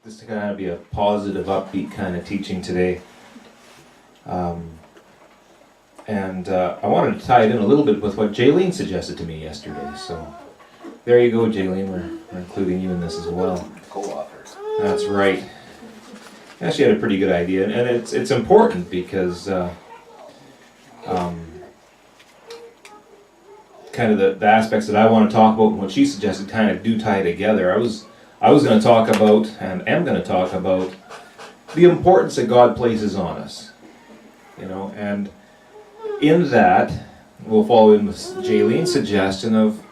this to kind of be a positive, upbeat kind of teaching today. And I wanted to tie it in a little bit with what Jaylene suggested to me yesterday. So there you go, Jaylene. We're including you in this as well. Co-author. That's right. Yeah, she had a pretty good idea, and it's important because kind of the aspects that I want to talk about and what she suggested kind of do tie together. I was going to talk about, and am going to talk about, the importance that God places on us. You know, and in that, we'll follow in with Jaylene's suggestion of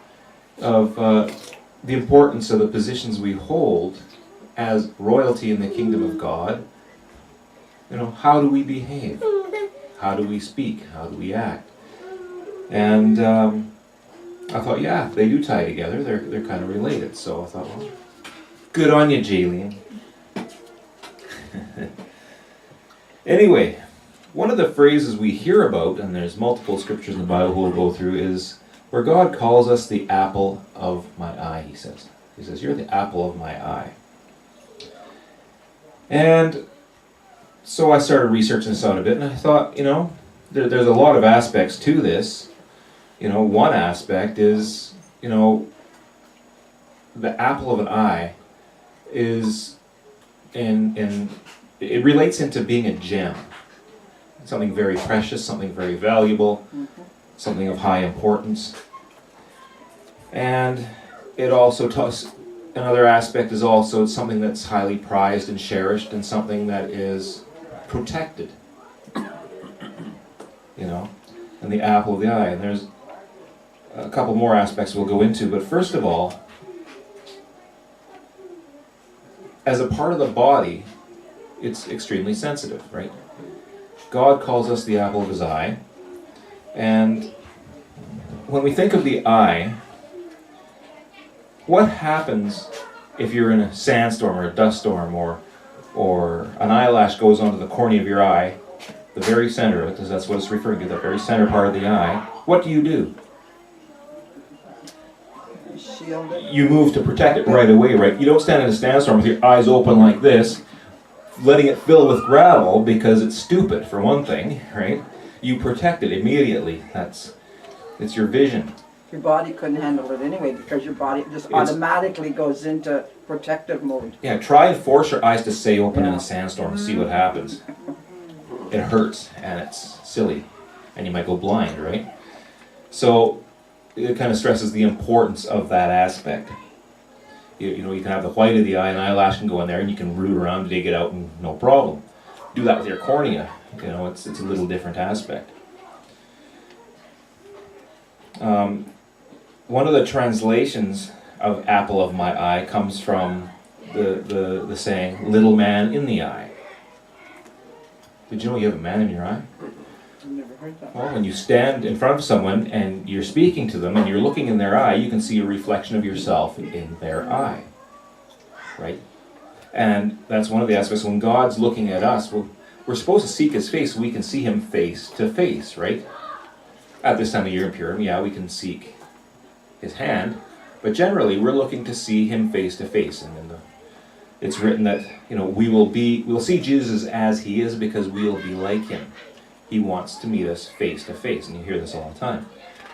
the importance of the positions we hold as royalty in the kingdom of God. You know, how do we behave? How do we speak? How do we act? And I thought, yeah, they do tie together. They're kind of related. So I thought, well, good on you, Jaylene. Anyway, one of the phrases we hear about, and there's multiple scriptures in the Bible we'll go through, is where God calls us the apple of my eye, he says. He says, you're the apple of my eye. And so I started researching this out a bit, and I thought, you know, there's a lot of aspects to this. You know, one aspect is, you know, the apple of an eye is it relates into being a gem. Something very precious, something very valuable, something of high importance. And it also another aspect is also it's something that's highly prized and cherished, and something that is protected. You know, and the apple of the eye. And there's a couple more aspects we'll go into, but first of all, as a part of the body, it's extremely sensitive, right? God calls us the apple of his eye, and when we think of the eye, what happens if you're in a sandstorm or a dust storm, or an eyelash goes onto the cornea of your eye, the very center of it, because that's what it's referring to, the very center part of the eye? What do? Shield it. You move to protect it right away, right? You don't stand in a sandstorm with your eyes open like this, letting it fill with gravel, because it's stupid, for one thing, right? You protect it immediately. It's your vision. Your body couldn't handle it anyway, because your body just automatically goes into protective mode. Yeah, try and force your eyes to stay open in Yeah. a sandstorm and see what happens. It hurts, and it's silly, and you might go blind, right? So it kind of stresses the importance of that aspect. You know, you can have the white of the eye, and eyelash can go in there, and you can root around, dig it out, and no problem. Do that with your cornea. You know, it's a little different aspect. One of the translations of apple of my eye comes from the saying, little man in the eye. Did you know you have a man in your eye? I've never heard that. Well, when you stand in front of someone and you're speaking to them and you're looking in their eye, you can see a reflection of yourself in their eye, right? And that's one of the aspects. When God's looking at us, we're supposed to seek his face so we can see him face to face, right? At this time of year in Purim, yeah, we can seek his hand, but generally we're looking to see him face to face. And it's written that, you know, we'll see Jesus as he is because we'll be like him. He wants to meet us face to face, and you hear this all the time.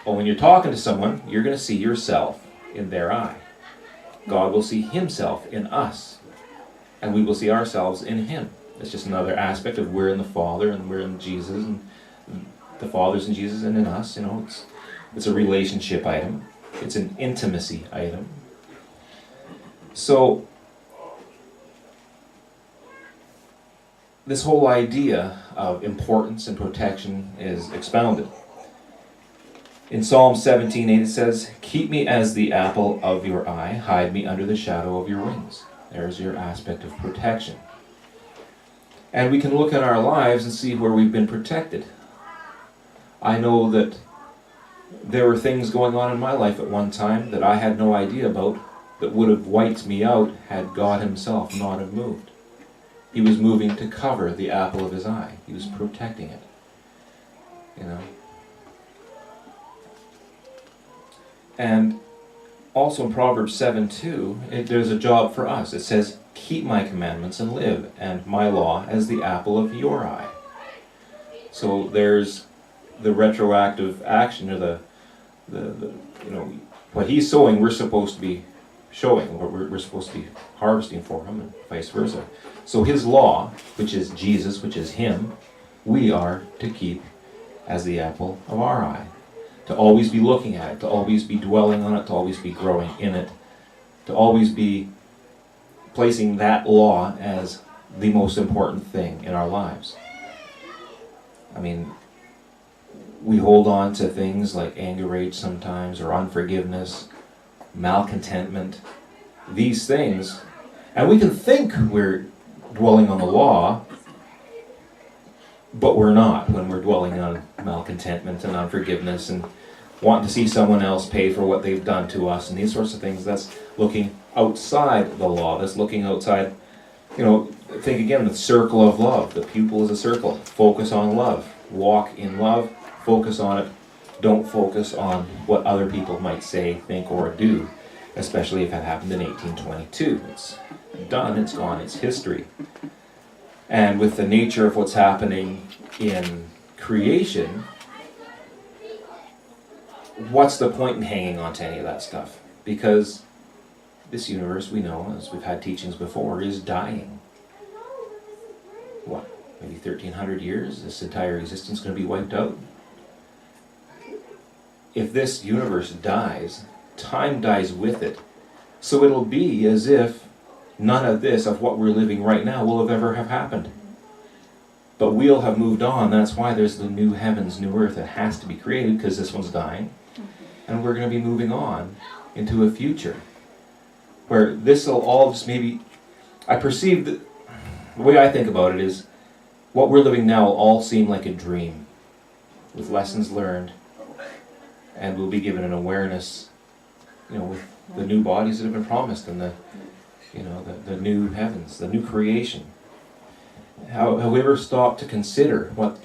But when you're talking to someone, you're going to see yourself in their eye. God will see himself in us, and we will see ourselves in him. It's just another aspect of we're in the Father, and we're in Jesus, and the Father's in Jesus and in us. You know, it's a relationship item. It's an intimacy item. So this whole idea of importance and protection is expounded. In Psalm 17:8 it says, keep me as the apple of your eye, hide me under the shadow of your wings. There's your aspect of protection. And we can look at our lives and see where we've been protected. I know that there were things going on in my life at one time that I had no idea about that would have wiped me out had God himself not have moved. He was moving to cover the apple of his eye. He was protecting it. You know? And also in Proverbs 7:2, there's a job for us. It says, keep my commandments and live, and my law as the apple of your eye. So there's the retroactive action, or the what he's sowing, we're supposed to be showing, what we're supposed to be harvesting for him, and vice versa. So his law, which is Jesus, which is him, we are to keep as the apple of our eye. To always be looking at it, to always be dwelling on it, to always be growing in it, to always be placing that law as the most important thing in our lives. I mean, we hold on to things like anger, rage sometimes, or unforgiveness, malcontentment, these things, and we can think we're dwelling on the law, but we're not when we're dwelling on malcontentment and unforgiveness and wanting to see someone else pay for what they've done to us and these sorts of things. That's looking outside the law. That's looking outside, think again, the circle of love. The pupil is a circle. Focus on love. Walk in love. Focus on it. Don't focus on what other people might say, think, or do, especially if it happened in 1822. It's done. It's gone. It's history. And with the nature of what's happening in creation, what's the point in hanging on to any of that stuff? Because this universe, we know, as we've had teachings before, is dying. What, maybe 1,300 years? This entire existence is going to be wiped out? If this universe dies, time dies with it. So it'll be as if none of this, of what we're living right now, will have ever have happened. But we'll have moved on. That's why there's the new heavens, new earth that has to be created, because this one's dying. And we're going to be moving on into a future where this will all just maybe, I perceive that the way I think about it is what we're living now will all seem like a dream with lessons learned, and we'll be given an awareness, with the new bodies that have been promised and the new heavens, the new creation. Have we ever stopped to consider what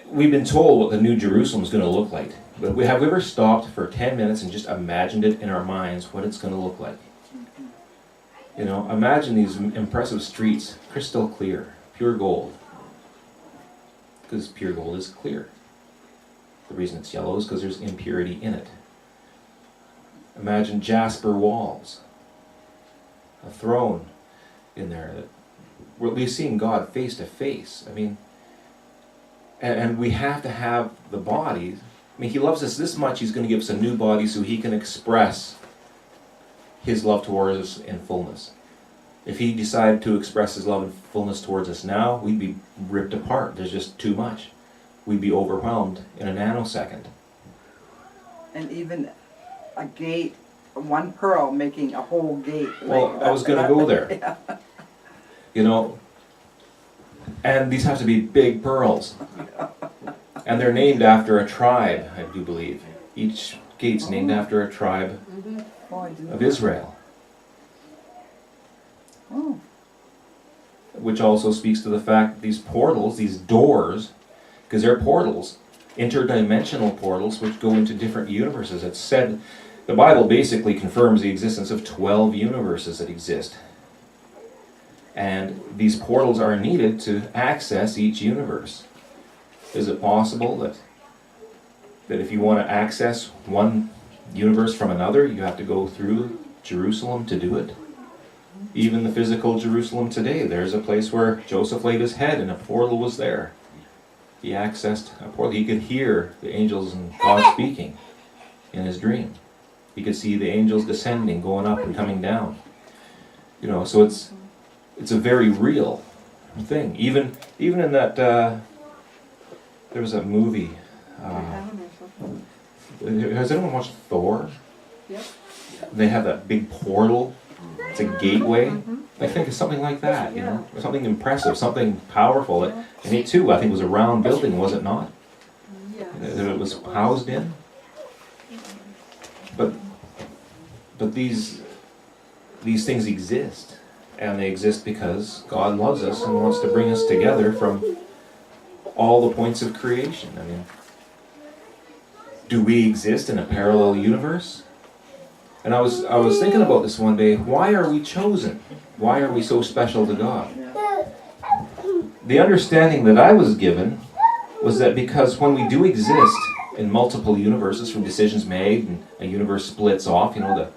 we've been told what the new Jerusalem is going to look like? But have we ever stopped for 10 minutes and just imagined it in our minds what it's going to look like? Imagine these impressive streets, crystal clear, pure gold. Because pure gold is clear. The reason it's yellow is because there's impurity in it. Imagine jasper walls, a throne in there that we'll be seeing God face to face. I mean, and we have to have the bodies. I mean, he loves us this much, he's going to give us a new body so he can express his love towards us in fullness. If he decided to express his love in fullness towards us now, we'd be ripped apart. There's just too much. We'd be overwhelmed in a nanosecond. And even a gate, one pearl making a whole gate. Well, I was going to go there. Yeah. And these have to be big pearls. And they're named after a tribe, I do believe. Each gate's named after a tribe of Israel. Oh. Which also speaks to the fact that these portals, these doors, because they're portals, interdimensional portals, which go into different universes. It's said, the Bible basically confirms the existence of 12 universes that exist. And these portals are needed to access each universe. Is it possible that if you want to access one universe from another, you have to go through Jerusalem to do it? Even the physical Jerusalem today, there's a place where Joseph laid his head and a portal was there. He accessed a portal. He could hear the angels and God speaking in his dream. He could see the angels descending, going up and coming down. So it's a very real thing. Even in that, there was a movie. Has anyone watched Thor? Yep. They have that big portal. It's a gateway. I think it's something like that, something impressive, something powerful. And it too, I think, was a round building, was it not? That it was housed in. But these things exist, and they exist because God loves us and wants to bring us together from all the points of creation. I mean, do we exist in a parallel universe? And I was thinking about this one day. Why are we chosen? Why are we so special to God? Yeah. The understanding that I was given was that because when we do exist in multiple universes from decisions made and a universe splits off, you know,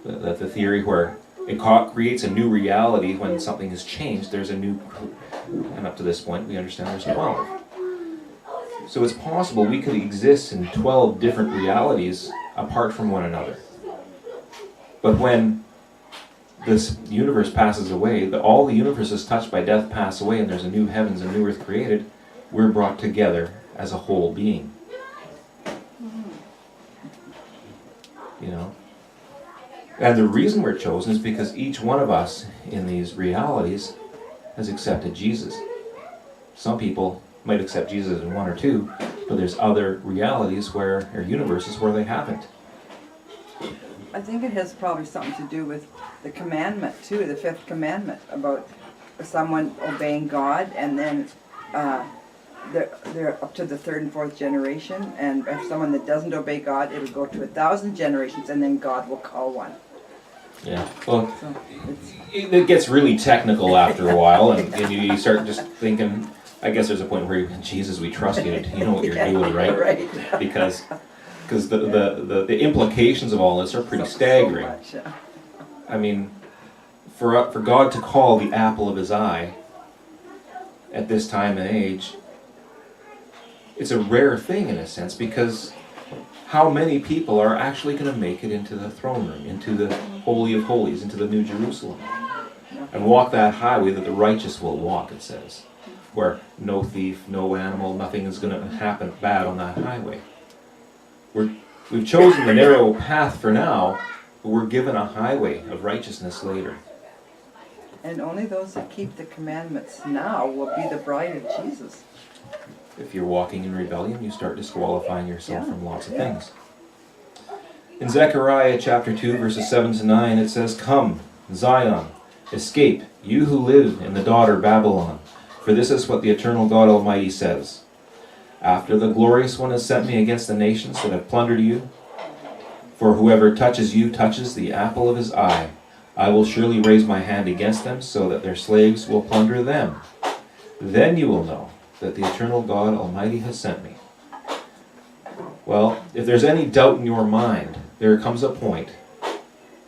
the theory where it creates a new reality when something is changed, there's a new, and up to this point we understand there's 12. So it's possible we could exist in 12 different realities apart from one another. But when this universe passes away, all the universes touched by death pass away, and there's a new heavens and new earth created, we're brought together as a whole being. You know? And the reason we're chosen is because each one of us in these realities has accepted Jesus. Some people might accept Jesus in one or two, but there's other realities or universes where they haven't. I think it has probably something to do with the commandment too, the fifth commandment, about someone obeying God, and then they're up to the third and fourth generation, and if someone that doesn't obey God, it'll go to 1,000 generations, and then God will call one. Yeah, well, So it gets really technical after a while, and you start just thinking, I guess there's a point where, Jesus, we trust you, you know what you're doing, right? Right. Because the implications of all this are pretty staggering. So much, yeah. I mean, for God to call the apple of his eye at this time and age, it's a rare thing in a sense, because how many people are actually going to make it into the throne room, into the Holy of Holies, into the New Jerusalem, and walk that highway that the righteous will walk, it says, where no thief, no animal, nothing is going to happen bad on that highway. We've chosen the narrow path for now, but we're given a highway of righteousness later. And only those that keep the commandments now will be the bride of Jesus. If you're walking in rebellion, you start disqualifying yourself from lots of things. In Zechariah chapter 2, verses 7 to 9, it says, "Come, Zion, escape, you who live in the daughter Babylon, for this is what the eternal God Almighty says. After the glorious one has sent me against the nations that have plundered you, for whoever touches you touches the apple of his eye. I will surely raise my hand against them, so that their slaves will plunder them. Then you will know that the eternal God Almighty has sent me." Well, if there's any doubt in your mind, there comes a point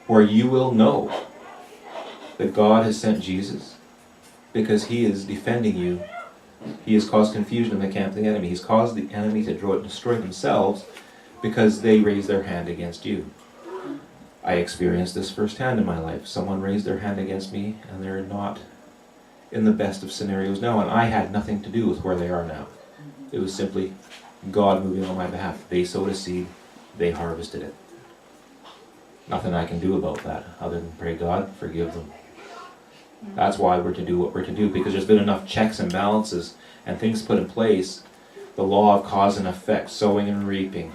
where you will know that God has sent Jesus, because he is defending you. He has caused confusion in the camp of the enemy. He's caused the enemy to destroy themselves because they raised their hand against you. I experienced this firsthand in my life. Someone raised their hand against me, and they're not in the best of scenarios now, and I had nothing to do with where they are now. It was simply God moving on my behalf. They sowed a seed, they harvested it. Nothing I can do about that other than pray, God, forgive them. That's why we're to do what we're to do, because there's been enough checks and balances and things put in place. The law of cause and effect, sowing and reaping,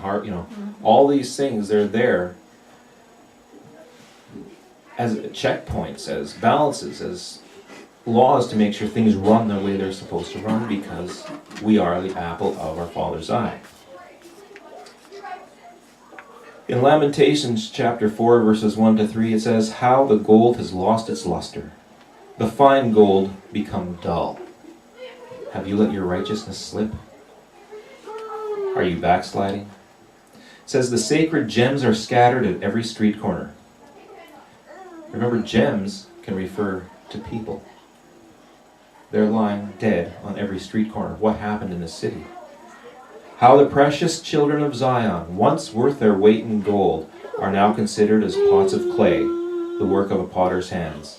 all these things, they're there as checkpoints, as balances, as laws to make sure things run the way they're supposed to run, because we are the apple of our Father's eye. In Lamentations chapter 4, verses 1 to 3, it says, "How the gold has lost its luster, the fine gold become dull. Have you let your righteousness slip? Are you backsliding?" It says, "The sacred gems are scattered at every street corner." Remember, gems can refer to people. They're lying dead on every street corner. What happened in the city? "How the precious children of Zion, once worth their weight in gold, are now considered as pots of clay, the work of a potter's hands.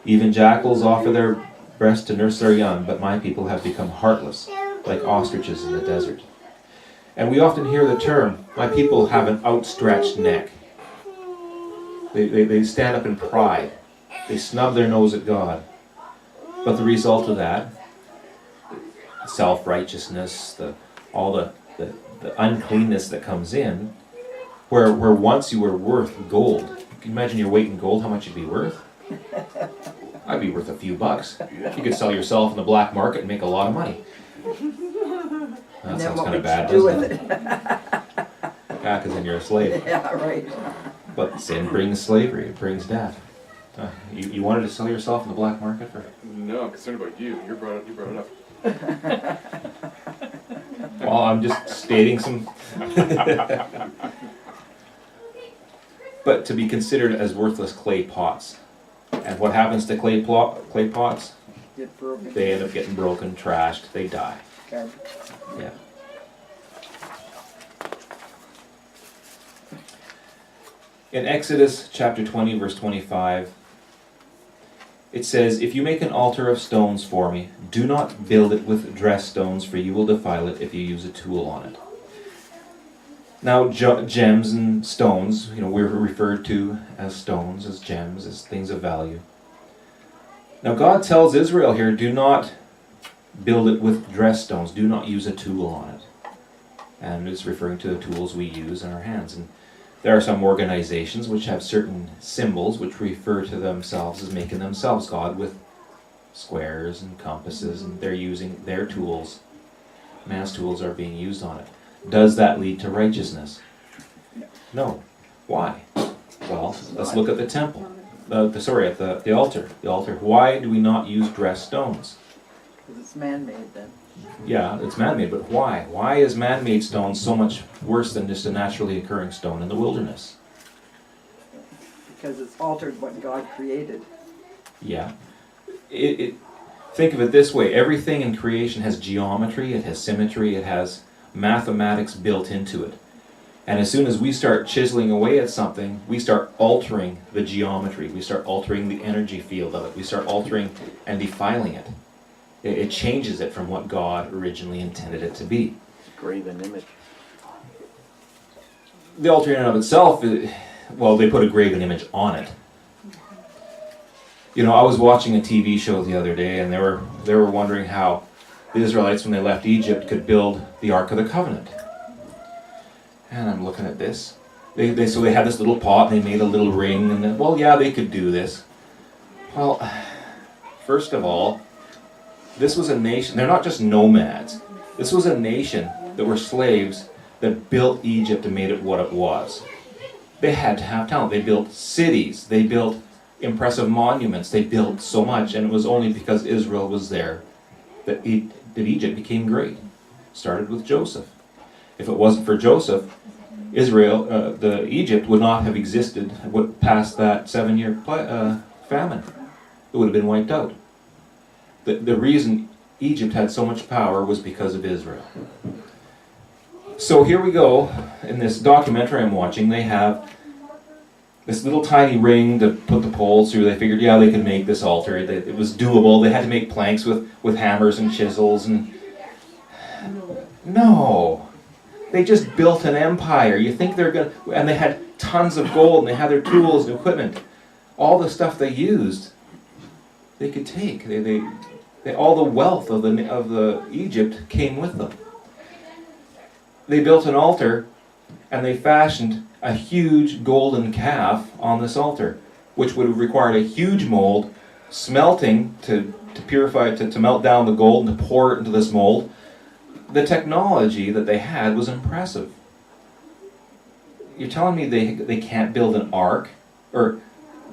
Even jackals offer their breast to nurse their young, but my people have become heartless, like ostriches in the desert." And we often hear the term, "My people have an outstretched neck." They stand up in pride. They snub their nose at God. But the result of that, self-righteousness, all the uncleanness that comes in, where once you were worth gold. Can you imagine your weight in gold, how much you'd be worth? I'd be worth a few bucks. You could sell yourself in the black market and make a lot of money. That And then sounds what kind of would bad, you do doesn't with it? it? Yeah, because then you're a slave. Yeah, right. But sin brings slavery, it brings death. You wanted to sell yourself in the black market for? No, I'm concerned about you. You brought it up. Well, I'm just stating some. But to be considered as worthless clay pots. And what happens to clay pots? Get broken. They end up getting broken, trashed, they die. Garbage. Yeah. In Exodus chapter 20, verse 25, it says, "If you make an altar of stones for me, do not build it with dressed stones, for you will defile it if you use a tool on it." Now, gems and stones, we're referred to as stones, as gems, as things of value. Now, God tells Israel here, do not build it with dressed stones. Do not use a tool on it. And it's referring to the tools we use in our hands. And there are some organizations which have certain symbols which refer to themselves as making themselves God, with squares and compasses, and they're using their tools. Man's tools are being used on it. Does that lead to righteousness? No. Why? Well, let's look at the temple. At the altar. The altar. Why do we not use dressed stones? Because it's man-made then. Yeah, it's man-made, but why? Why is man-made stone so much worse than just a naturally occurring stone in the wilderness? Because it's altered what God created. Yeah. Think of it this way. Everything in creation has geometry, it has symmetry, it has mathematics built into it. And as soon as we start chiseling away at something, we start altering the geometry. We start altering the energy field of it. We start altering and defiling it. It changes it from what God originally intended it to be. Graven image. The altar in and of itself, they put a graven image on it. I was watching a TV show the other day, and they were wondering how the Israelites, when they left Egypt, could build the Ark of the Covenant. And I'm looking at this. So they had this little pot, and they made a little ring, and then, they could do this. Well, first of all, this was a nation. They're not just nomads. This was a nation that were slaves that built Egypt and made it what it was. They had to have talent. They built cities. They built impressive monuments. They built so much, and it was only because Israel was there that Egypt became great. Started with Joseph. If it wasn't for Joseph, Egypt would not have existed past that 7-year famine. It would have been wiped out. The reason Egypt had so much power was because of Israel. So here we go. In this documentary I'm watching, they have this little tiny ring to put the poles through. They figured, they could make this altar. It was doable. They had to make planks with hammers and chisels. No. They just built an empire. You think they're going to... And they had tons of gold, and they had their tools and equipment. All the stuff they used, they could take. All the wealth of the Egypt came with them. They built an altar, and they fashioned a huge golden calf on this altar, which would have required a huge mold, smelting to purify it, to melt down the gold and to pour it into this mold. The technology that they had was impressive. You're telling me they can't build an ark? Or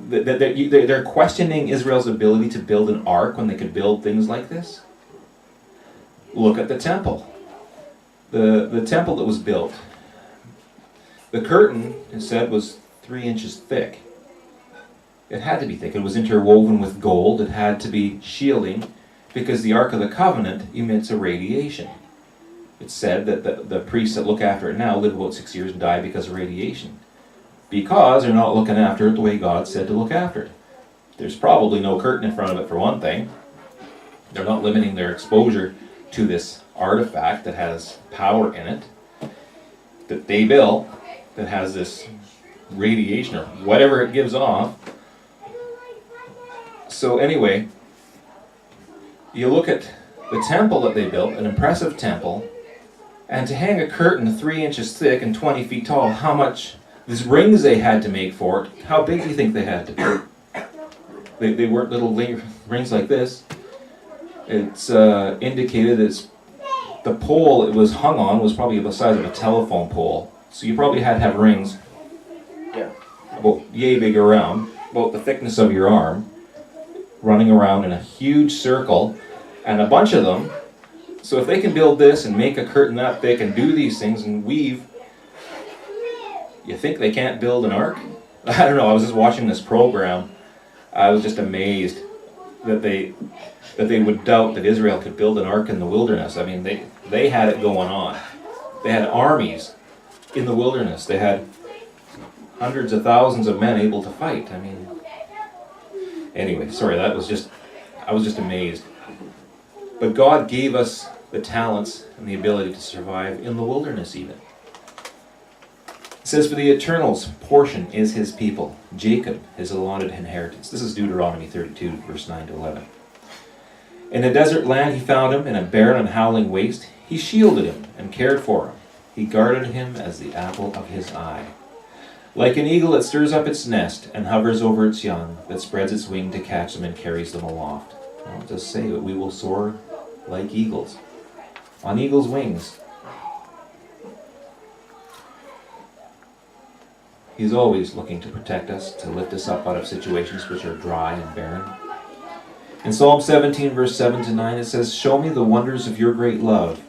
they're questioning Israel's ability to build an ark when they could build things like this? Look at the temple. The temple that was built. The curtain, it said, was 3 inches thick. It had to be thick. It was interwoven with gold. It had to be shielding because the Ark of the Covenant emits a radiation. It's said that the priests that look after it now live about 6 years and die because of radiation. Because they're not looking after it the way God said to look after it. There's probably no curtain in front of it, for one thing. They're not limiting their exposure to this artifact that has power in it, that they built, that has this radiation or whatever it gives off. So anyway, you look at the temple that they built, an impressive temple, and to hang a curtain 3 inches thick and 20 feet tall, how much these rings they had to make for it, how big do you think they had to be? They weren't little rings like this. It's indicated as the pole it was hung on was probably the size of a telephone pole. So you probably had to have rings. Yeah. about yay big around, about the thickness of your arm, running around in a huge circle, and a bunch of them. So if they can build this and make a curtain that thick and do these things and weave, you think they can't build an ark? I don't know, I was just watching this program. I was just amazed that they would doubt that Israel could build an ark in the wilderness. I mean, they had it going on. They had armies in the wilderness. They had hundreds of thousands of men able to fight. I mean, anyway, sorry, I was just amazed. But God gave us the talents and the ability to survive in the wilderness even. It says, for the Eternal's portion is his people, Jacob his allotted inheritance. This is Deuteronomy 32, verse 9 to 11. In a desert land he found him, in a barren and howling waste. He shielded him and cared for him. He guarded him as the apple of his eye. Like an eagle that stirs up its nest and hovers over its young, that spreads its wing to catch them and carries them aloft. Well, it does say that we will soar like eagles, on eagle's wings. He's always looking to protect us, to lift us up out of situations which are dry and barren. In Psalm 17, verse 7 to 9, it says, show me the wonders of your great love,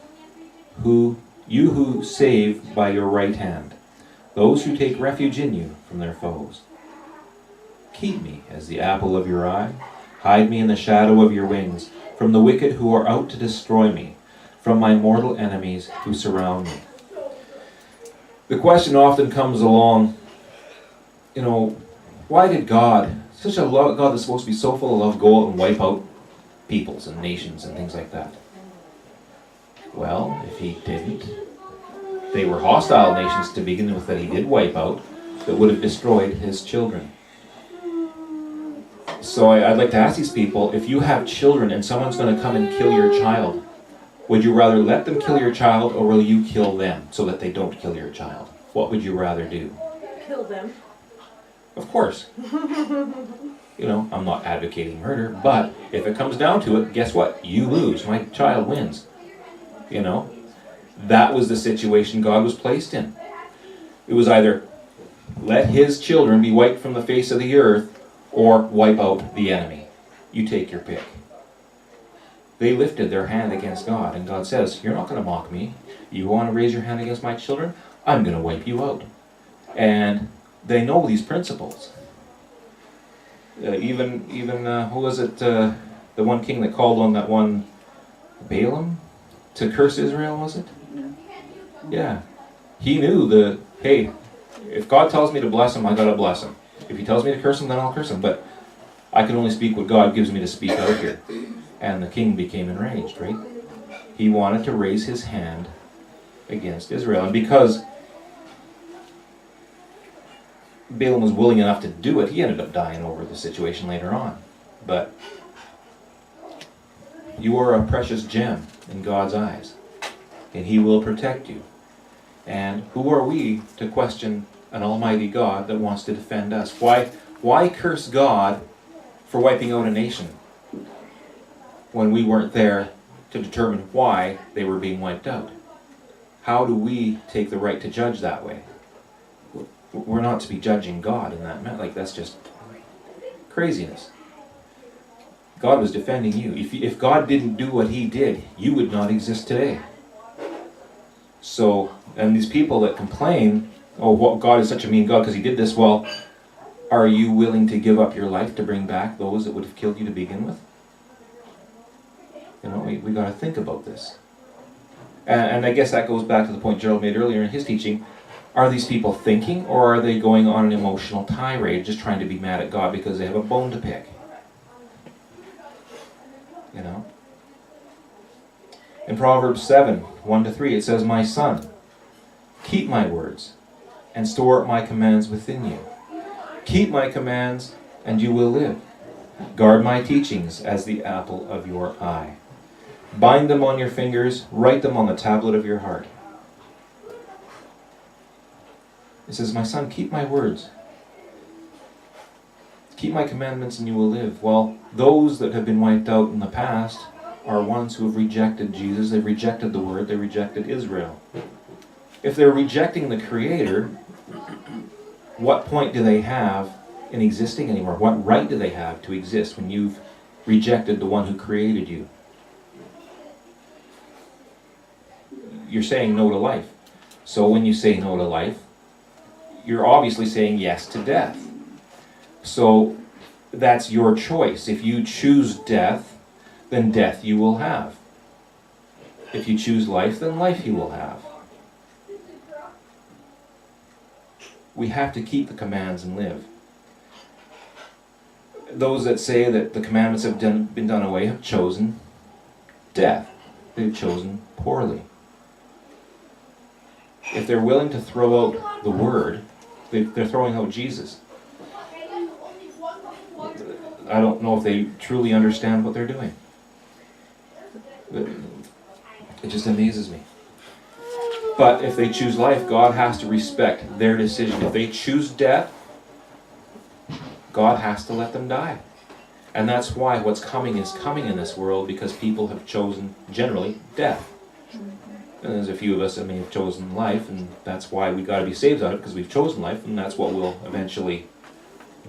you who save by your right hand, those who take refuge in you from their foes. Keep me as the apple of your eye. Hide me in the shadow of your wings, from the wicked who are out to destroy me, from my mortal enemies who surround me. The question often comes along, why did God, such a God that's supposed to be so full of love, go out and wipe out peoples and nations and things like that? Well, if he didn't, they were hostile nations to begin with that he did wipe out, that would have destroyed his children. So I'd like to ask these people, if you have children and someone's going to come and kill your child, would you rather let them kill your child, or will you kill them so that they don't kill your child? What would you rather do? Kill them. Of course. I'm not advocating murder, but if it comes down to it, guess what? You lose. My child wins. That was the situation God was placed in. It was either let his children be wiped from the face of the earth, or wipe out the enemy. You take your pick. They lifted their hand against God, and God says, you're not going to mock me. You want to raise your hand against my children? I'm going to wipe you out. And they know these principles. Even who was it? The one king that called on that one Balaam to curse Israel, was it? Yeah. He knew hey, if God tells me to bless him, I got to bless him. If he tells me to curse him, then I'll curse him. But I can only speak what God gives me to speak out here. And the king became enraged, right? He wanted to raise his hand against Israel. And because Balaam was willing enough to do it, he ended up dying over the situation later on. But you are a precious gem in God's eyes, and he will protect you. And who are we to question an almighty God that wants to defend us? Why curse God for wiping out a nation when we weren't there to determine why they were being wiped out? How do we take the right to judge that way? We're not to be judging God in that matter. That's just craziness. God was defending you. If God didn't do what he did, you would not exist today. So, and these people that complain, oh, God is such a mean God because he did this, well, are you willing to give up your life to bring back those that would have killed you to begin with? We got to think about this. And I guess that goes back to the point Gerald made earlier in his teaching. Are these people thinking, or are they going on an emotional tirade, just trying to be mad at God because they have a bone to pick? In Proverbs 7, 1-3, it says, my son, keep my words, and store up my commands within you. Keep my commands, and you will live. Guard my teachings as the apple of your eye. Bind them on your fingers, write them on the tablet of your heart. It says, my son, keep my words. Keep my commandments and you will live. Well, those that have been wiped out in the past are ones who have rejected Jesus. They've rejected the Word. They rejected Israel. If they're rejecting the Creator, what point do they have in existing anymore? What right do they have to exist when you've rejected the one who created you? You're saying no to life. So when you say no to life, you're obviously saying yes to death. So that's your choice. If you choose death, then death you will have. If you choose life, then life you will have. We have to keep the commands and live. Those that say that the commandments have been done away have chosen death. They've chosen poorly. If they're willing to throw out the Word, they're throwing out Jesus. I don't know if they truly understand what they're doing. It just amazes me. But if they choose life, God has to respect their decision. If they choose death, God has to let them die. And that's why what's coming is coming in this world, because people have chosen, generally, death. And there's a few of us that may have chosen life, and that's why we got to be saved out of it, because we've chosen life, and that's what we'll eventually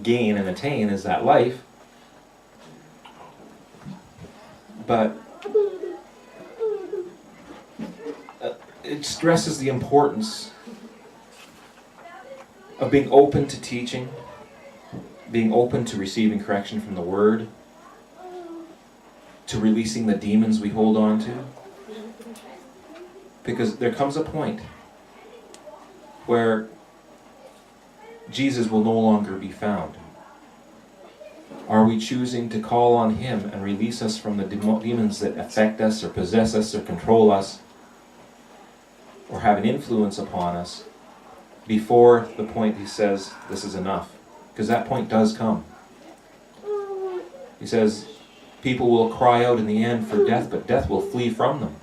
gain and attain, is that life. But it stresses the importance of being open to teaching, being open to receiving correction from the Word, to releasing the demons we hold on to. Because there comes a point where Jesus will no longer be found. Are we choosing to call on Him and release us from the demons that affect us or possess us or control us or have an influence upon us before the point He says this is enough? Because that point does come. He says people will cry out in the end for death, but death will flee from them.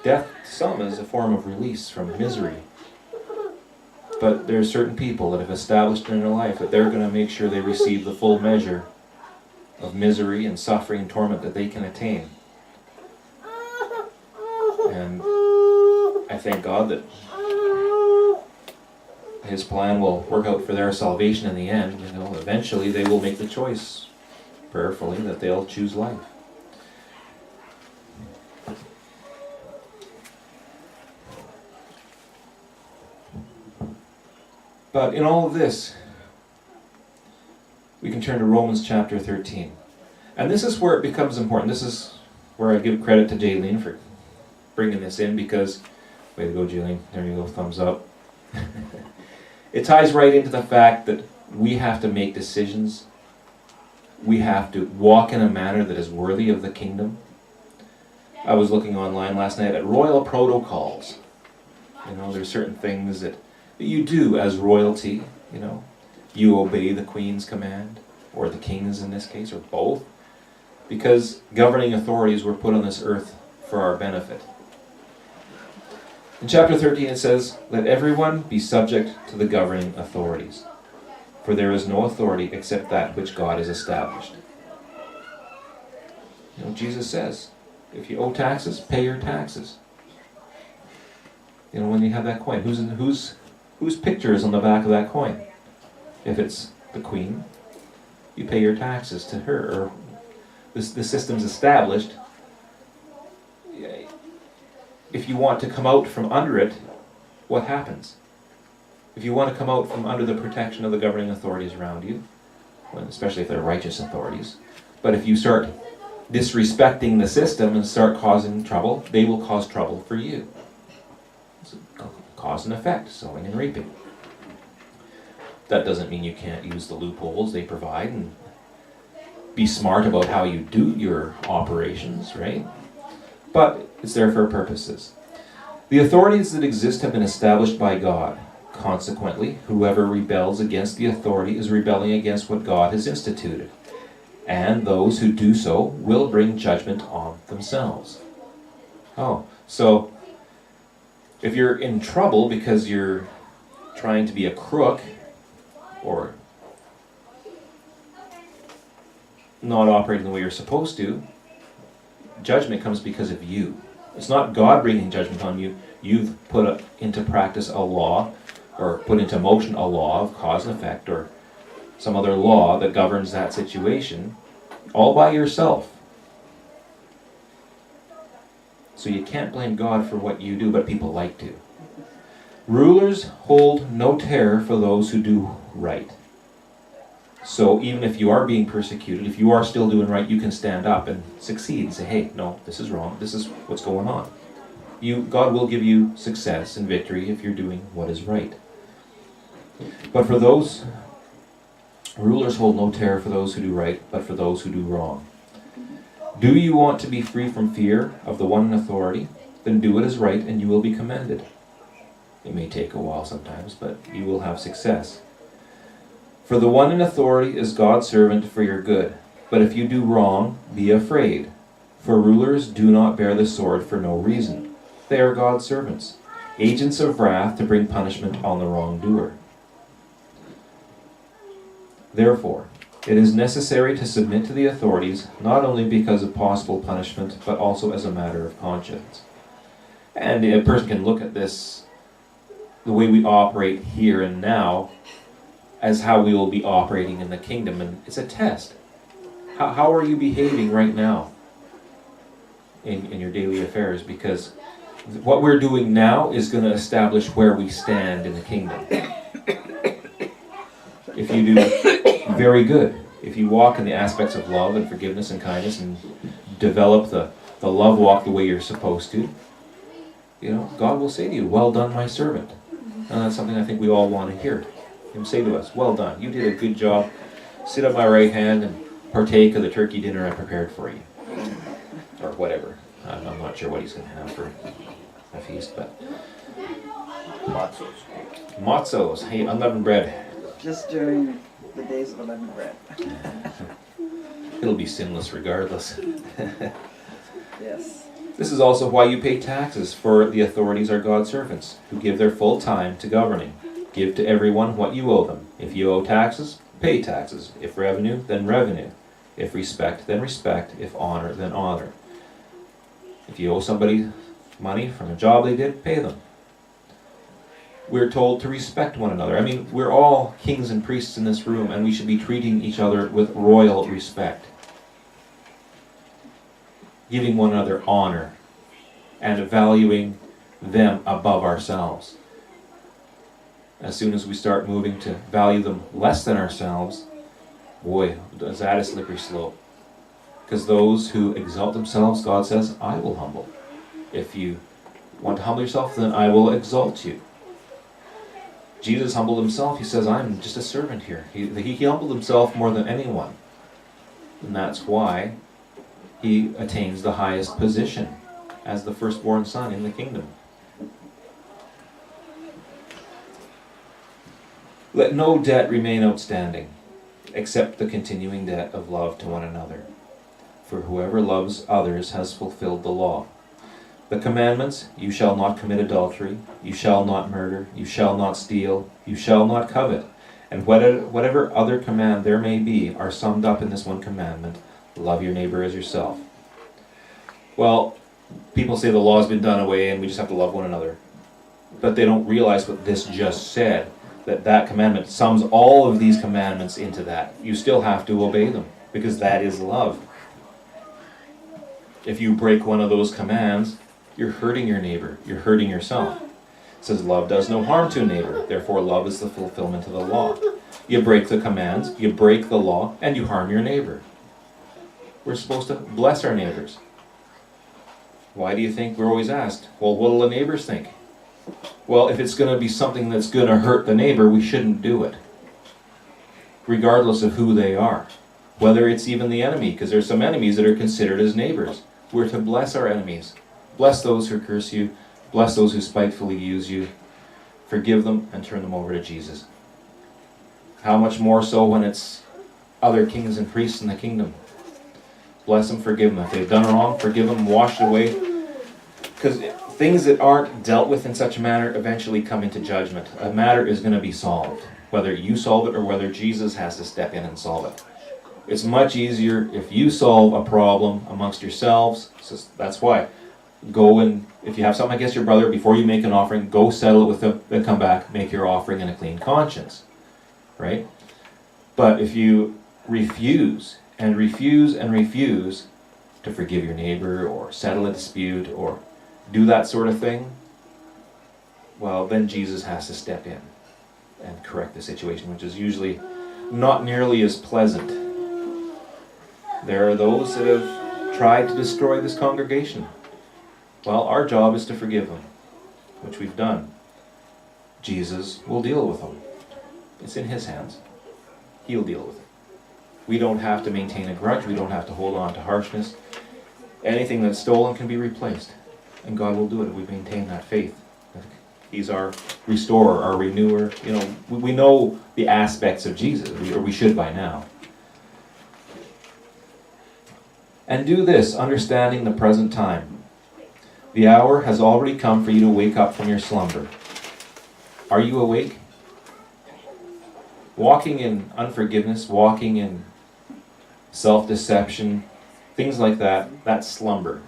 Death to some is a form of release from misery. But there are certain people that have established in their life that they're going to make sure they receive the full measure of misery and suffering and torment that they can attain. And I thank God that His plan will work out for their salvation in the end. You know, eventually they will make the choice, prayerfully, that they'll choose life. But in all of this, we can turn to Romans chapter 13. And this is where it becomes important. This is where I give credit to Jaylene for bringing this in, because, way to go, Jaylene. There you go, thumbs up. It ties right into the fact that we have to make decisions. We have to walk in a manner that is worthy of the kingdom. I was looking online last night at royal protocols. You know, there's certain things that you do as royalty. You know, you obey the Queen's command, or the King's in this case, or both, because governing authorities were put on this earth for our benefit. In chapter 13 it says, "Let everyone be subject to the governing authorities, for there is no authority except that which God has established." You know, Jesus says, if you owe taxes, pay your taxes. You know, when you have that coin, whose picture is on the back of that coin? If it's the Queen, you pay your taxes to her. Or the system's established. If you want to come out from under it, what happens? If you want to come out from under the protection of the governing authorities around you, well, especially if they're righteous authorities, but if you start disrespecting the system and start causing trouble, they will cause trouble for you. So, cause and effect, sowing and reaping. That doesn't mean you can't use the loopholes they provide and be smart about how you do your operations, right? But it's there for purposes. The authorities that exist have been established by God. Consequently, whoever rebels against the authority is rebelling against what God has instituted. And those who do so will bring judgment on themselves. Oh, so if you're in trouble because you're trying to be a crook or not operating the way you're supposed to, judgment comes because of you. It's not God bringing judgment on you. You've put into practice a law or put into motion a law of cause and effect, or some other law that governs that situation, all by yourself. So you can't blame God for what you do, but people like to. Rulers hold no terror for those who do right. So even if you are being persecuted, if you are still doing right, you can stand up and succeed and say, hey, no, this is wrong. This is what's going on. God will give you success and victory if you're doing what is right. But for those, rulers hold no terror for those who do right, but for those who do wrong. Do you want to be free from fear of the one in authority? Then do what is right and you will be commended. It may take a while sometimes, but you will have success. For the one in authority is God's servant for your good. But if you do wrong, be afraid. For rulers do not bear the sword for no reason. They are God's servants, agents of wrath to bring punishment on the wrongdoer. Therefore, it is necessary to submit to the authorities, not only because of possible punishment, but also as a matter of conscience. And a person can look at this, the way we operate here and now, as how we will be operating in the kingdom. And it's a test. How are you behaving right now in your daily affairs? Because what we're doing now is going to establish where we stand in the kingdom. If you do very good, if you walk in the aspects of love and forgiveness and kindness and develop the love walk the way you're supposed to, God will say to you, well done, my servant. And that's something I think we all want to hear him say to us. Well done, you did a good job. Sit at my right hand and partake of the turkey dinner I prepared for you. Or whatever. I'm not sure what he's going to have for a feast, but... Matzos. Matzos, hey, unleavened bread. Just during the days of unleavened bread. It'll be sinless regardless. Yes. This is also why you pay taxes, for the authorities are God's servants, who give their full time to governing. Give to everyone what you owe them. If you owe taxes, pay taxes. If revenue, then revenue. If respect, then respect. If honor, then honor. If you owe somebody money from a job they did, pay them. We're told to respect one another. I mean, we're all kings and priests in this room, and we should be treating each other with royal respect. Giving one another honor and valuing them above ourselves. As soon as we start moving to value them less than ourselves, boy, is that a slippery slope. Because those who exalt themselves, God says, I will humble. If you want to humble yourself, then I will exalt you. Jesus humbled himself. He says, I'm just a servant here. He humbled himself more than anyone. And that's why he attains the highest position as the firstborn son in the kingdom. Let no debt remain outstanding, except the continuing debt of love to one another. For whoever loves others has fulfilled the law. The commandments, you shall not commit adultery, you shall not murder, you shall not steal, you shall not covet, and whatever other command there may be are summed up in this one commandment, love your neighbor as yourself. Well, people say the law's been done away and we just have to love one another. But they don't realize what this just said, that commandment sums all of these commandments into that. You still have to obey them, because that is love. If you break one of those commands, you're hurting your neighbor, you're hurting yourself. It says love does no harm to a neighbor, therefore love is the fulfillment of the law. You break the commands, you break the law, and you harm your neighbor. We're supposed to bless our neighbors. Why do you think we're always asked, well, what will the neighbors think? Well, if it's going to be something that's going to hurt the neighbor, we shouldn't do it. Regardless of who they are. Whether it's even the enemy, because there's some enemies that are considered as neighbors. We're to bless our enemies. Bless those who curse you. Bless those who spitefully use you. Forgive them and turn them over to Jesus. How much more so when it's other kings and priests in the kingdom. Bless them, forgive them. If they've done wrong, forgive them, wash it away. Because things that aren't dealt with in such a manner eventually come into judgment. A matter is going to be solved. Whether you solve it or whether Jesus has to step in and solve it. It's much easier if you solve a problem amongst yourselves. So that's why go and, if you have something against your brother, before you make an offering, go settle it with him, then come back, make your offering in a clean conscience, right? But if you refuse and refuse and refuse to forgive your neighbor or settle a dispute or do that sort of thing, well, then Jesus has to step in and correct the situation, which is usually not nearly as pleasant. There are those that have tried to destroy this congregation. Well, our job is to forgive them, which we've done. Jesus will deal with them. It's in his hands. He'll deal with it. We don't have to maintain a grudge. We don't have to hold on to harshness. Anything that's stolen can be replaced. And God will do it if we maintain that faith. He's our restorer, our renewer. You know, we know the aspects of Jesus, or we should by now. And do this, understanding the present time. The hour has already come for you to wake up from your slumber. Are you awake? Walking in unforgiveness, walking in self-deception, things like that, that's slumber.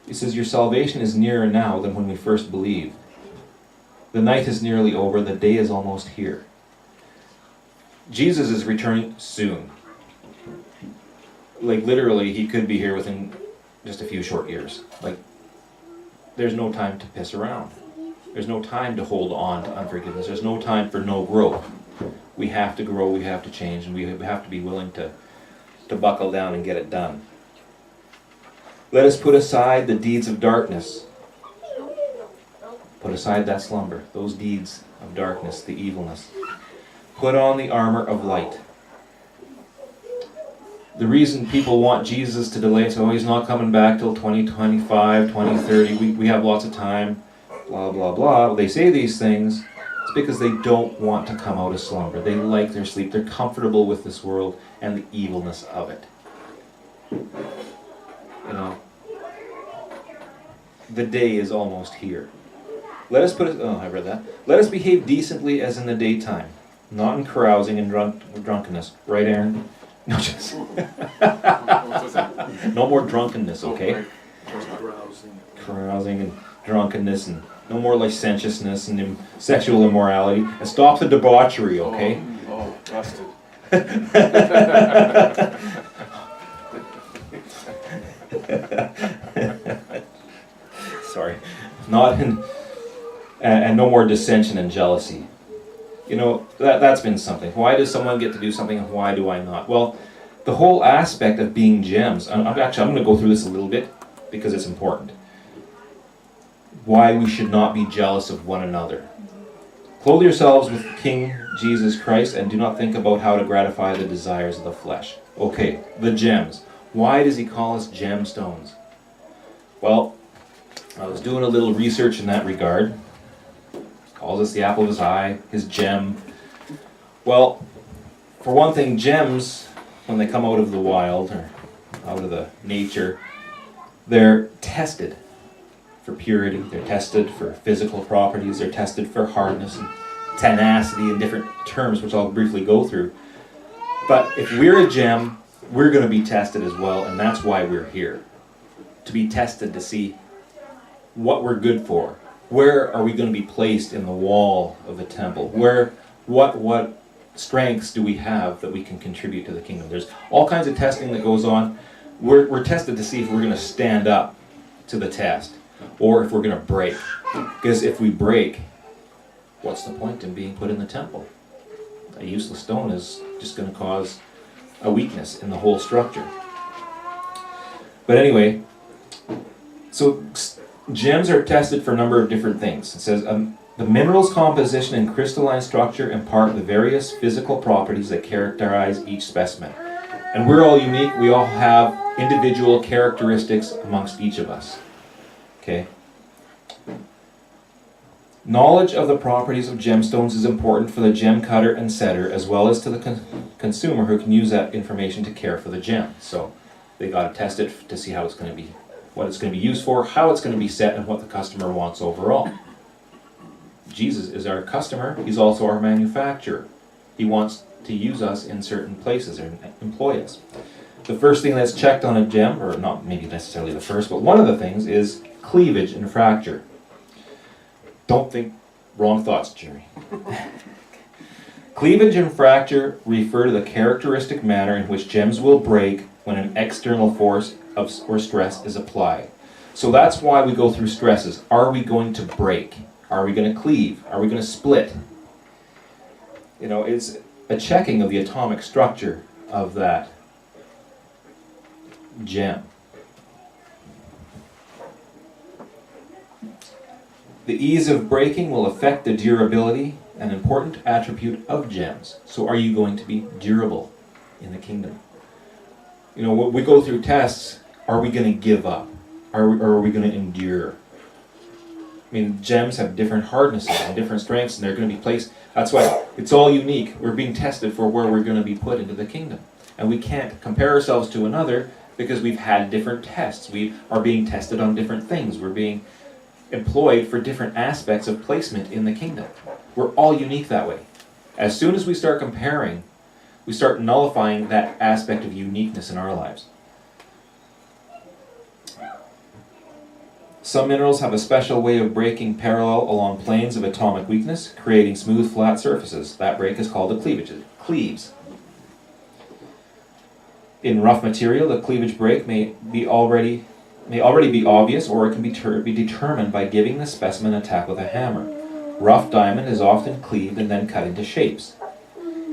He says, your salvation is nearer now than when we first believed. The night is nearly over, the day is almost here. Jesus is returning soon. Like literally, he could be here within just a few short years. Like, there's no time to piss around. There's no time to hold on to unforgiveness. There's no time for no growth. We have to grow, we have to change, and we have to be willing to buckle down and get it done. Let us put aside the deeds of darkness. Put aside that slumber, those deeds of darkness, the evilness. Put on the armor of light. The reason people want Jesus to delay, so he's not coming back till 2025, 2030, we have lots of time, blah, blah, blah. They say these things, it's because they don't want to come out of slumber. They like their sleep. They're comfortable with this world and the evilness of it. You know, the day is almost here. Let us I read that. Let us behave decently as in the daytime, not in carousing and drunkenness. Right, Aaron? No, just no more drunkenness, okay? Carousing and drunkenness, and no more licentiousness and sexual immorality. And stop the debauchery, okay? Oh, busted. Sorry. Not in, and no more dissension and jealousy. You know, that's been something. Why does someone get to do something and why do I not? Well, the whole aspect of being gems, I'm going to go through this a little bit because it's important. Why we should not be jealous of one another. Clothe yourselves with King Jesus Christ and do not think about how to gratify the desires of the flesh. Okay, the gems. Why does he call us gemstones? Well, I was doing a little research in that regard. Calls us the apple of his eye, his gem. Well, for one thing, gems, when they come out of the wild or out of the nature, they're tested for purity, they're tested for physical properties, they're tested for hardness and tenacity and different terms, which I'll briefly go through. But if we're a gem, we're going to be tested as well, and that's why we're here. To be tested to see what we're good for. Where are we going to be placed in the wall of the temple? What strengths do we have that we can contribute to the kingdom? There's all kinds of testing that goes on. We're tested to see if we're going to stand up to the test or if we're going to break. Because if we break, what's the point in being put in the temple? A useless stone is just going to cause a weakness in the whole structure. But anyway, so gems are tested for a number of different things. It says, the mineral's composition and crystalline structure impart the various physical properties that characterize each specimen. And we're all unique. We all have individual characteristics amongst each of us. Okay? Knowledge of the properties of gemstones is important for the gem cutter and setter, as well as to the consumer who can use that information to care for the gem. So they got to test it to see how it's going to be, what it's going to be used for, how it's going to be set, and what the customer wants overall. Jesus is our customer. He's also our manufacturer. He wants to use us in certain places or employ us. the first thing that's checked on a gem, or not maybe necessarily the first, but one of the things is cleavage and fracture. Don't think wrong thoughts, Jerry. Cleavage and fracture refer to the characteristic manner in which gems will break when an external force or stress is applied. So that's why we go through stresses. Are we going to break? Are we going to cleave? Are we going to split? You know, it's a checking of the atomic structure of that gem. The ease of breaking will affect the durability, an important attribute of gems. So are you going to be durable in the kingdom? You know, when we go through tests, are we going to give up? Or are we going to endure? I mean, gems have different hardnesses and different strengths, and they're going to be placed. That's why it's all unique. We're being tested for where we're going to be put into the kingdom. And we can't compare ourselves to another because we've had different tests. We are being tested on different things. We're being employed for different aspects of placement in the kingdom. We're all unique that way. As soon as we start comparing, we start nullifying that aspect of uniqueness in our lives. Some minerals have a special way of breaking parallel along planes of atomic weakness, creating smooth, flat surfaces. That break is called a cleavage. It cleaves. In rough material, the cleavage break may already be obvious, or it can be determined by giving the specimen a tap with a hammer. Rough diamond is often cleaved and then cut into shapes.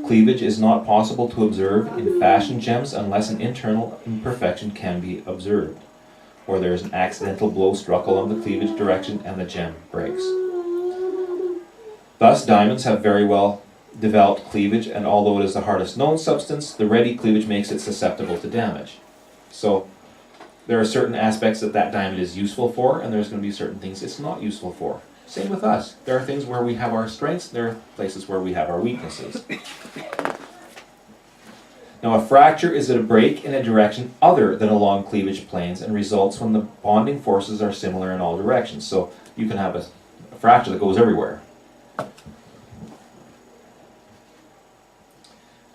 Cleavage is not possible to observe in fashioned gems unless an internal imperfection can be observed, or there is an accidental blow struck along the cleavage direction and the gem breaks. Thus, diamonds have very well developed cleavage, and although it is the hardest known substance, the ready cleavage makes it susceptible to damage. So, there are certain aspects that diamond is useful for, and there's going to be certain things it's not useful for. Same with us. There are things where we have our strengths, there are places where we have our weaknesses. Now, a fracture is a break in a direction other than along cleavage planes and results when the bonding forces are similar in all directions. So you can have a fracture that goes everywhere.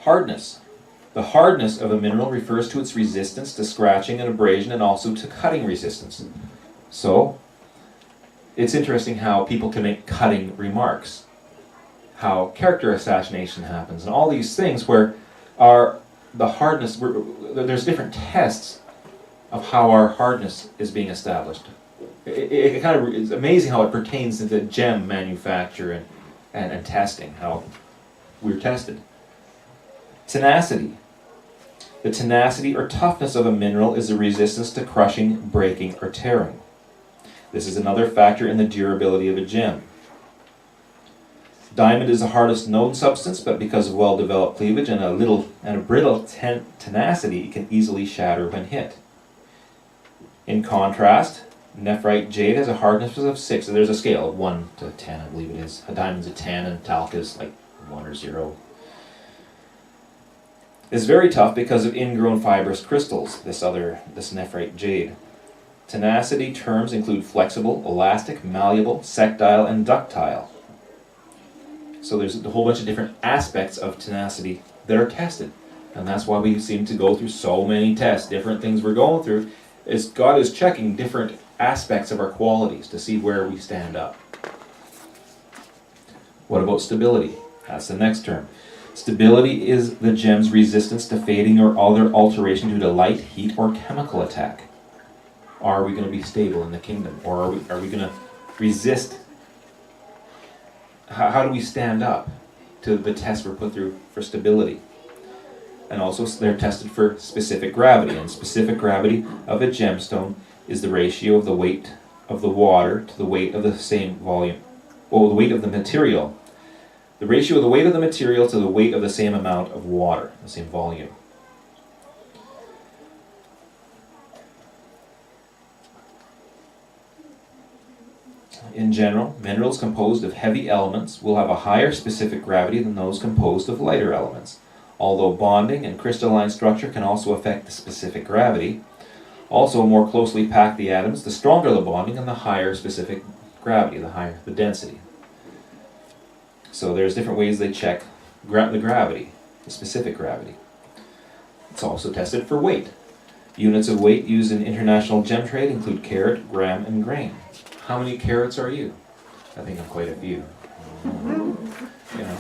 Hardness. The hardness of a mineral refers to its resistance to scratching and abrasion, and also to cutting resistance. So, it's interesting how people can make cutting remarks, how character assassination happens, and all these things where the hardness, there's different tests of how our hardness is being established. It kind of is amazing how it pertains to the gem manufacture and testing, how we're tested. Tenacity. The tenacity or toughness of a mineral is the resistance to crushing, breaking, or tearing. This is another factor in the durability of a gem. Diamond is the hardest known substance, but because of well-developed cleavage and a brittle tenacity, it can easily shatter when hit. In contrast, nephrite jade has a hardness of 6. So there's a scale of 1 to 10, I believe it is. A diamond's a 10, and talc is like 1 or 0. It's very tough because of ingrown fibrous crystals, this nephrite jade. Tenacity terms include flexible, elastic, malleable, sectile, and ductile. So there's a whole bunch of different aspects of tenacity that are tested. And that's why we seem to go through so many tests, different things we're going through. Is God is checking different aspects of our qualities to see where we stand up. What about stability? That's the next term. Stability is the gem's resistance to fading or other alteration due to light, heat, or chemical attack. Are we going to be stable in the kingdom? Or are we going to resist? How do we stand up to the test we're put through for stability? And also they're tested for specific gravity. And specific gravity of a gemstone is the ratio of the weight of the water to the weight of the same volume. Well, the weight of the material. The ratio of the weight of the material to the weight of the same amount of water, the same volume. In general, minerals composed of heavy elements will have a higher specific gravity than those composed of lighter elements. Although bonding and crystalline structure can also affect the specific gravity, also more closely packed the atoms, the stronger the bonding and the higher specific gravity, the higher the density. So there's different ways they check the gravity, the specific gravity. It's also tested for weight. Units of weight used in international gem trade include carat, gram, and grain. How many carats are you? I think I'm quite a few. You know.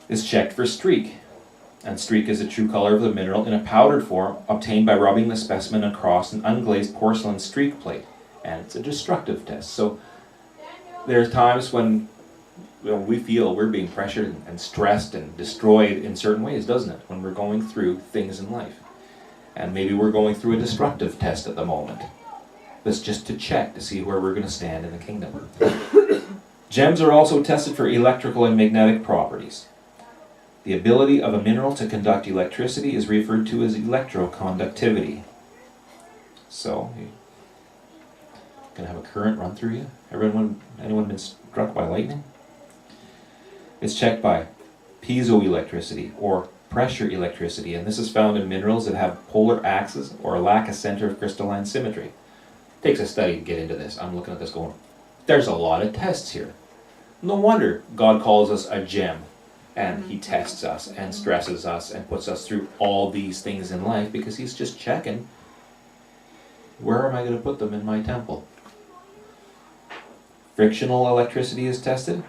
It's checked for streak. And streak is the true color of the mineral in a powdered form obtained by rubbing the specimen across an unglazed porcelain streak plate. And it's a destructive test. So there's times when we feel we're being pressured and stressed and destroyed in certain ways, doesn't it? When we're going through things in life. And maybe we're going through a destructive test at the moment. That's just to check to see where we're going to stand in the kingdom. Gems are also tested for electrical and magnetic properties. The ability of a mineral to conduct electricity is referred to as electroconductivity. So, you can have a current run through you. Anyone been struck by lightning? It's checked by piezoelectricity or pressure electricity, and this is found in minerals that have polar axes or lack a center of crystalline symmetry. It takes a study to get into this. I'm looking at this going, there's a lot of tests here. No wonder God calls us a gem, and He tests us and stresses us and puts us through all these things in life, because He's just checking, where am I going to put them in my temple? Frictional electricity is tested.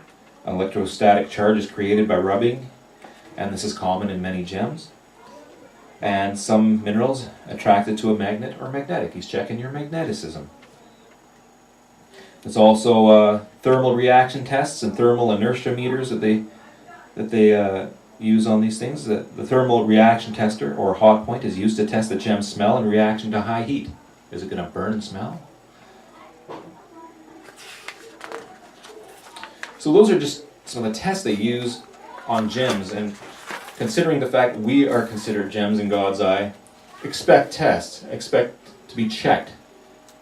Electrostatic charge is created by rubbing, and this is common in many gems. And some minerals attracted to a magnet or magnetic. He's checking your magneticism. There's also thermal reaction tests and thermal inertia meters that they use on these things. The thermal reaction tester, or hot point, is used to test the gem's smell in reaction to high heat. Is it going to burn and smell? So those are just some of the tests they use on gems, and considering the fact we are considered gems in God's eye, expect tests, expect to be checked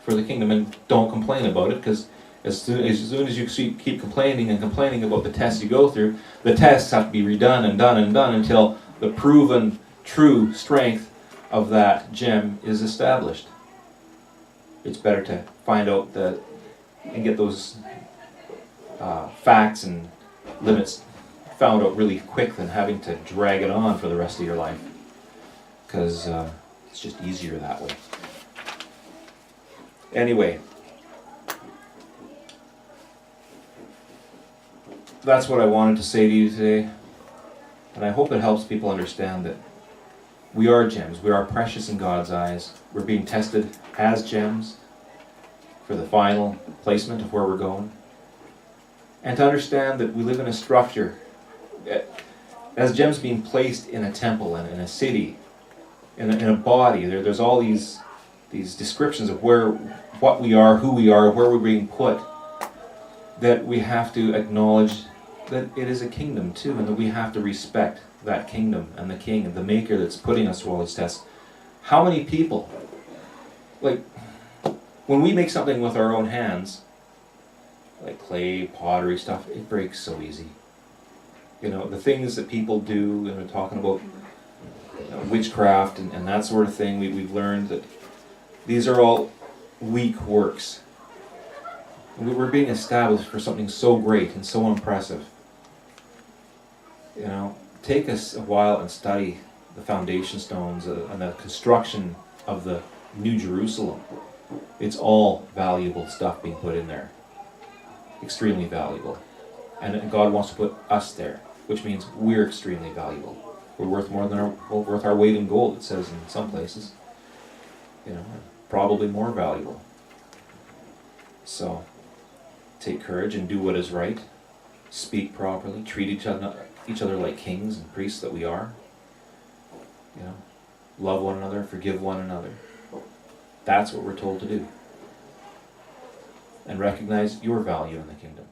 for the kingdom, and don't complain about it, because as soon as you keep complaining and complaining about the tests you go through, the tests have to be redone and done and done until the proven true strength of that gem is established. It's better to find out and get those facts and limits found out really quick than having to drag it on for the rest of your life, because it's just easier that way. Anyway, that's what I wanted to say to you today, and I hope it helps people understand that we are gems. We are precious in God's eyes. We're being tested as gems for the final placement of where we're going. And to understand that we live in a structure, as gems being placed in a temple and in a city, in a body. There's all these descriptions of what we are, who we are, where we're being put, that we have to acknowledge that it is a kingdom too, and that we have to respect that kingdom and the king and the maker that's putting us through all these tests. How many people, like, when we make something with our own hands, like clay, pottery stuff, it breaks so easy. You know, the things that people do, and we're talking about witchcraft and that sort of thing, we've learned that these are all weak works. We're being established for something so great and so impressive. You know, take us a while and study the foundation stones and the construction of the New Jerusalem. It's all valuable stuff being put in there. Extremely valuable. And God wants to put us there, which means we're extremely valuable. We're worth more than worth our weight in gold, it says in some places. You know, probably more valuable. So, take courage and do what is right. Speak properly. Treat each other like kings and priests that we are. You know, love one another, forgive one another. That's what we're told to do. And recognize your value in the kingdom.